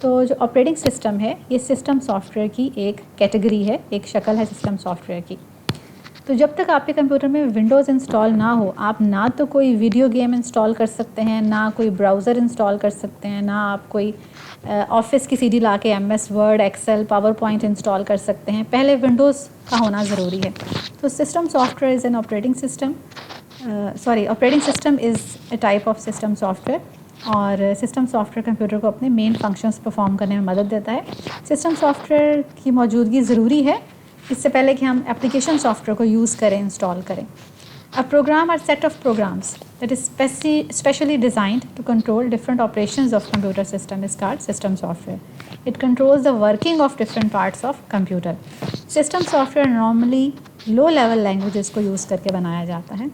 تو جو operating system ہے یہ سسٹم سافٹ ویئر کی ایک کیٹیگری ہے، ایک شکل ہے سسٹم سافٹ ویئر کی. تو جب تک آپ کے کمپیوٹر میں ونڈوز انسٹال نہ ہو، آپ نہ تو کوئی ویڈیو گیم انسٹال کر سکتے ہیں، نہ کوئی براؤزر انسٹال کر سکتے ہیں، نہ آپ کوئی آفس کی سی ڈی لا کے M S Word, Excel, PowerPoint install کر سکتے ہیں. پہلے ونڈوز کا ہونا ضروری ہے. تو system soft where is an operating system, operating system is a type of system soft where. اور سسٹم سافٹ ویئر کمپیوٹر کو اپنے مین فنکشنز پرفارم کرنے میں مدد دیتا ہے. سسٹم سافٹ ویئر کی موجودگی ضروری ہے اس سے پہلے کہ ہم اپلیکیشن سافٹ ویئر کو یوز کریں، انسٹال کریں. A program or set of programs that is specially designed to control different operations of computer system is called system software. It controls the working of different parts of computer. System software normally low level languages کو use کر کے بنایا جاتا ہے،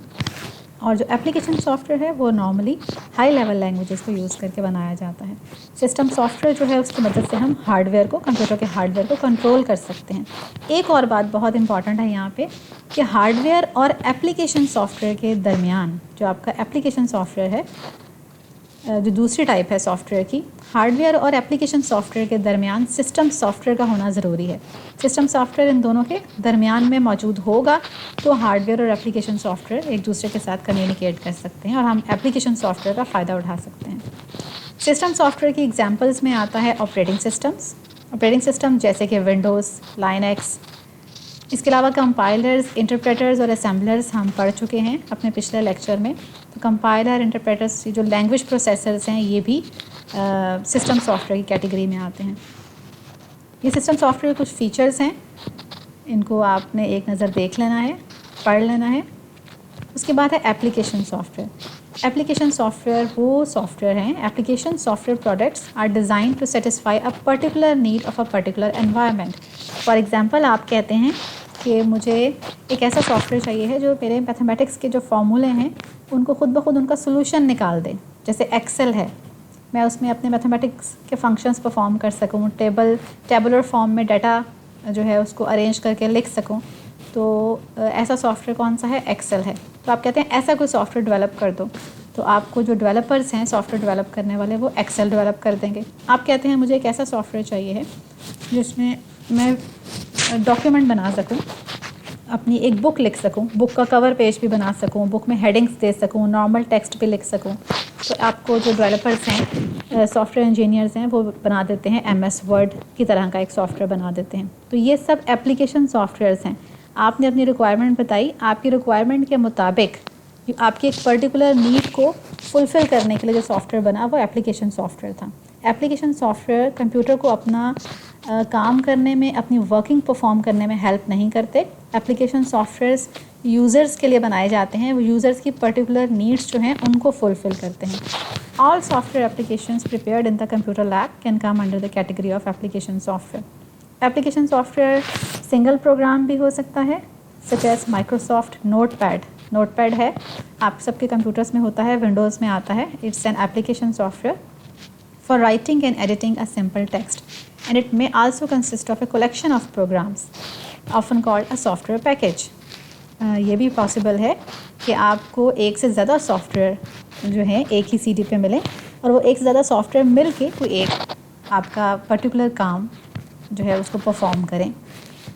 اور جو application software ہے وہ نارملی ہائی لیول لینگویجز کو یوز کر کے بنایا جاتا ہے. سسٹم سافٹ ویئر جو ہے اس کی مدد سے ہم ہارڈ ویئر کو، کمپیوٹر کے ہارڈ ویئر کو کنٹرول کر سکتے ہیں. ایک اور بات بہت امپورٹنٹ ہے یہاں پہ کہ ہارڈ ویئر اور اپلیکیشن سافٹ ویئر کے درمیان جو آپ کا اپلیکیشن سافٹ ویئر ہے، جو دوسری ٹائپ ہے سافٹ ویئر کی، ہارڈ ویئر اور اپلیکیشن سافٹ ویئر کے درمیان سسٹم سافٹ ویئر کا ہونا ضروری ہے. سسٹم سافٹ ویئر ان دونوں کے درمیان میں موجود ہوگا تو ہارڈ ویئر اور اپلیکیشن سافٹ ویئر ایک دوسرے کے ساتھ کمیونیکیٹ کر سکتے ہیں اور ہم اپلیکیشن سافٹ ویئر کا فائدہ اٹھا سکتے ہیں. سسٹم سافٹ ویئر کی ایگزامپلس میں آتا ہے آپریٹنگ سسٹمس. آپریٹنگ سسٹم جیسے کہ ونڈوز، لائنکس. اس کے علاوہ کمپائلرز، انٹرپریٹرز اور اسمبلرز ہم پڑھ چکے ہیں اپنے پچھلے لیکچر میں. تو کمپائلر، انٹرپریٹرز جو لینگویج پروسیسرز ہیں یہ بھی سسٹم سافٹ ویئر کی کیٹیگری میں آتے ہیں. یہ سسٹم سافٹ ویئر کچھ فیچرز ہیں، ان کو آپ نے ایک نظر دیکھ لینا ہے، پڑھ لینا ہے. اس کے بعد ہے application software. Application software وہ سافٹ ویئر ہیں، application software products are designed to satisfy a particular need of a particular environment. For example آپ کہتے ہیں کہ مجھے ایک ایسا سافٹ ویئر چاہیے ہے جو میرے میتھمیٹکس کے جو فارمولے ہیں ان کو خود بخود ان کا سلوشن نکال دے. جیسے ایکسل ہے، میں اس میں اپنے میتھمیٹکس کے فنکشنز پرفارم کر سکوں، ٹیبولر فارم میں ڈیٹا جو ہے اس کو ارینج کر کے لکھ سکوں. تو ایسا سافٹ ویئر کون سا ہے؟ ایکسل ہے. تو آپ کہتے ہیں ایسا کوئی سافٹ ویئر ڈیولپ کر دو، تو آپ کو جو ڈیولپرز ہیں سافٹ ویئر ڈیولپ کرنے والے وہ ایکسل ڈیولپ کر دیں گے. آپ کہتے ہیں مجھے ایک ایسا سافٹ ویئر چاہیے ہے جس میں میں ڈاکیومنٹ بنا سکوں، اپنی ایک بک لکھ سکوں، بک کا کور پیج بھی بنا سکوں، بک میں ہیڈنگس دے سکوں، نارمل ٹیکسٹ بھی لکھ سکوں. تو آپ کو جو ڈیولپرز ہیں، سافٹ ویئر انجینئرز ہیں، وہ بنا دیتے ہیں ایم ایس ورڈ کی طرح کا ایک سافٹ ویئر بنا دیتے ہیں. تو یہ سب اپلیکیشن سافٹ ویئرز ہیں. آپ نے اپنی ریکوائرمنٹ بتائی، آپ کی ریکوائرمنٹ کے مطابق آپ کی ایک پرٹیکولر نیڈ کو فلفل کرنے کے لیے جو سافٹ ویئر بنا وہ اپلیکیشن سافٹ ویئر تھا. اپلیکیشن سافٹ ویئر کمپیوٹر کو اپنا کام کرنے میں، اپنی ورکنگ پرفارم کرنے میں ہیلپ نہیں کرتے. اپلیکیشن سافٹ ویئرس یوزرز کے لیے بنائے جاتے ہیں، وہ یوزرز کی پرٹیکولر نیڈس جو ہیں ان کو فلفل کرتے ہیں. All software applications prepared in the computer lab can come under the category of application software. Application software single program بھی ہو سکتا ہے، such as Microsoft Notepad. Notepad ہے، آپ سب کے کمپیوٹرز میں ہوتا ہے، ونڈوز میں آتا ہے. It's an application software for writing and editing a simple text, and it may also consist of a collection of programs often called a software package. یہ بھی پاسبل ہے کہ آپ کو ایک سے زیادہ سافٹ ویئر جو ہیں ایک ہی سی ڈی پہ ملیں اور وہ ایک سے زیادہ سافٹ ویئر مل کے کوئی ایک آپ کا پرٹیکولر کام جو ہے اس کو پرفارم کریں.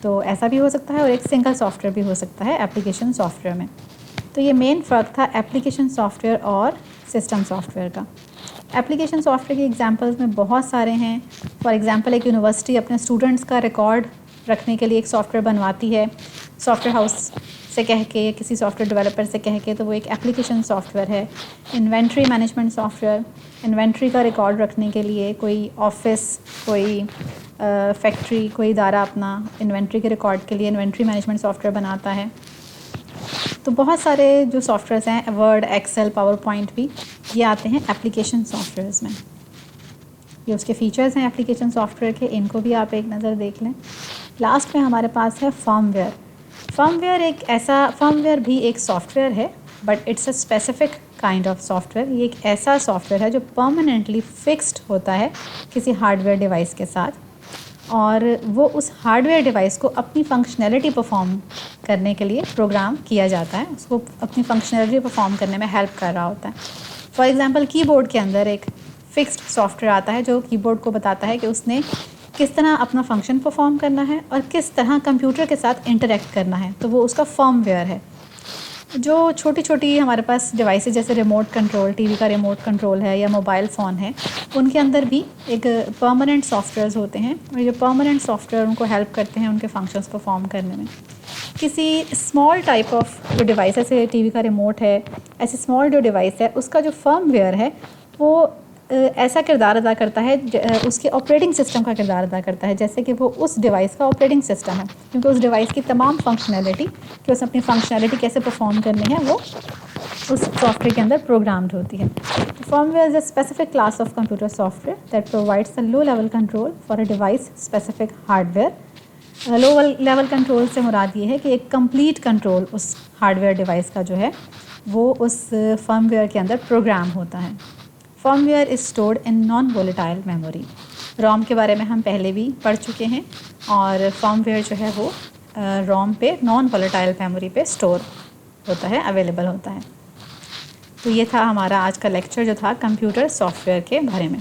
تو ایسا بھی ہو سکتا ہے، اور ایک سنگل سافٹ ویئر بھی ہو سکتا ہے اپلیکیشن سافٹ ویئر میں. تو یہ مین فرق تھا اپلیکیشن سافٹ ویئر اور سسٹم سافٹ ویئر کا. اپلیکیشن سافٹ ویئر کی ایگزامپلز میں بہت سارے ہیں. فار ایگزامپل ایک یونیورسٹی اپنے اسٹوڈنٹس کا ریکارڈ رکھنے کے لیے ایک سافٹ ویئر بنواتی ہے، سافٹ ویئر ہاؤس سے کہہ کے، کسی سافٹ ویئر ڈیولپر سے کہہ کے، تو وہ ایک اپلیکیشن سافٹ ویئر ہے. Inventory management soft where, inventory کا ریکارڈ رکھنے کے لیے کوئی آفس، کوئی فیکٹری، کوئی ادارہ اپنا انوینٹری کے ریکارڈ کے لیے انوینٹری مینجمنٹ سافٹ ویئر بناتا ہے. تو بہت سارے جو سافٹ ویئرس ہیں، ورڈ، ایکسل، پاور پوائنٹ بھی، یہ آتے ہیں اپلیکیشن سافٹ ویئرس میں. یہ اس کے فیچرز ہیں اپلیکیشن سافٹ ویئر کے، ان کو بھی آپ ایک نظر دیکھ لیں. لاسٹ میں ہمارے پاس ہے فرم ویئر. فرم ویئر بھی ایک سافٹ ویئر ہے، but it's a specific kind of software. یہ ایک ایسا سافٹ ویئر ہے جو پرماننٹلی فکسڈ ہوتا ہے کسی ہارڈ ویئر ڈیوائس کے ساتھ، اور وہ اس ہارڈ ویئر ڈیوائس کو اپنی فنکشنلٹی پرفارم کرنے کے لیے پروگرام کیا جاتا ہے، اس کو اپنی فنکشنلٹی پرفارم کرنے میں ہیلپ کر رہا ہوتا ہے. فار ایگزامپل کی بورڈ کے اندر ایک فکسڈ سافٹ ویئر آتا ہے جو کی بورڈ کو بتاتا ہے کہ اس نے کس طرح اپنا فنکشن پرفارم کرنا ہے اور کس طرح کمپیوٹر کے ساتھ انٹریکٹ کرنا ہے، تو وہ اس کا فرم ویئر ہے۔ جو چھوٹی چھوٹی ہمارے پاس ڈیوائسز جیسے ریموٹ کنٹرول، ٹی وی کا ریموٹ کنٹرول ہے یا موبائل فون ہے، ان کے اندر بھی ایک پرماننٹ سافٹ ویئرز ہوتے ہیں، اور یہ پرماننٹ سافٹ ویئر ان کو ہیلپ کرتے ہیں ان کے فنکشنز پرفارم کرنے میں۔ کسی اسمال ٹائپ آف جو ڈیوائس ہے، جیسے ٹی وی کا ریموٹ ہے، ایسی اسمال جو ڈیوائس ہے، اس کا جو فرم ویئر ہے وہ ایسا کردار ادا کرتا ہے، اس کے آپریٹنگ سسٹم کا کردار ادا کرتا ہے، جیسے کہ وہ اس ڈیوائس کا آپریٹنگ سسٹم ہے، کیونکہ اس ڈیوائس کی تمام فنکشنالٹی کہ اس اپنی فنکشنالٹی کیسے پرفارم کرنی ہے وہ اس سافٹ ویئر کے اندر پروگرامڈ ہوتی ہے۔ Firmware is a specific class of computer software that provides a low level control for a device specific hardware. Low level control سے مراد یہ ہے کہ ایک کمپلیٹ کنٹرول اس ہارڈ ویئر ڈیوائس کا جو ہے وہ اس فرم ویئر کے اندر پروگرام ہوتا ہے۔ Firmware is stored in non volatile memory. ROM کے بارے میں ہم پہلے بھی پڑھ چکے ہیں، اور فرم ویئر جو ہے وہ روم پہ نان وولیٹائل میموری پہ اسٹور ہوتا ہے، اویلیبل ہوتا ہے۔ تو یہ تھا ہمارا آج کا لیکچر جو تھا کمپیوٹر سافٹ ویئر کے بارے میں۔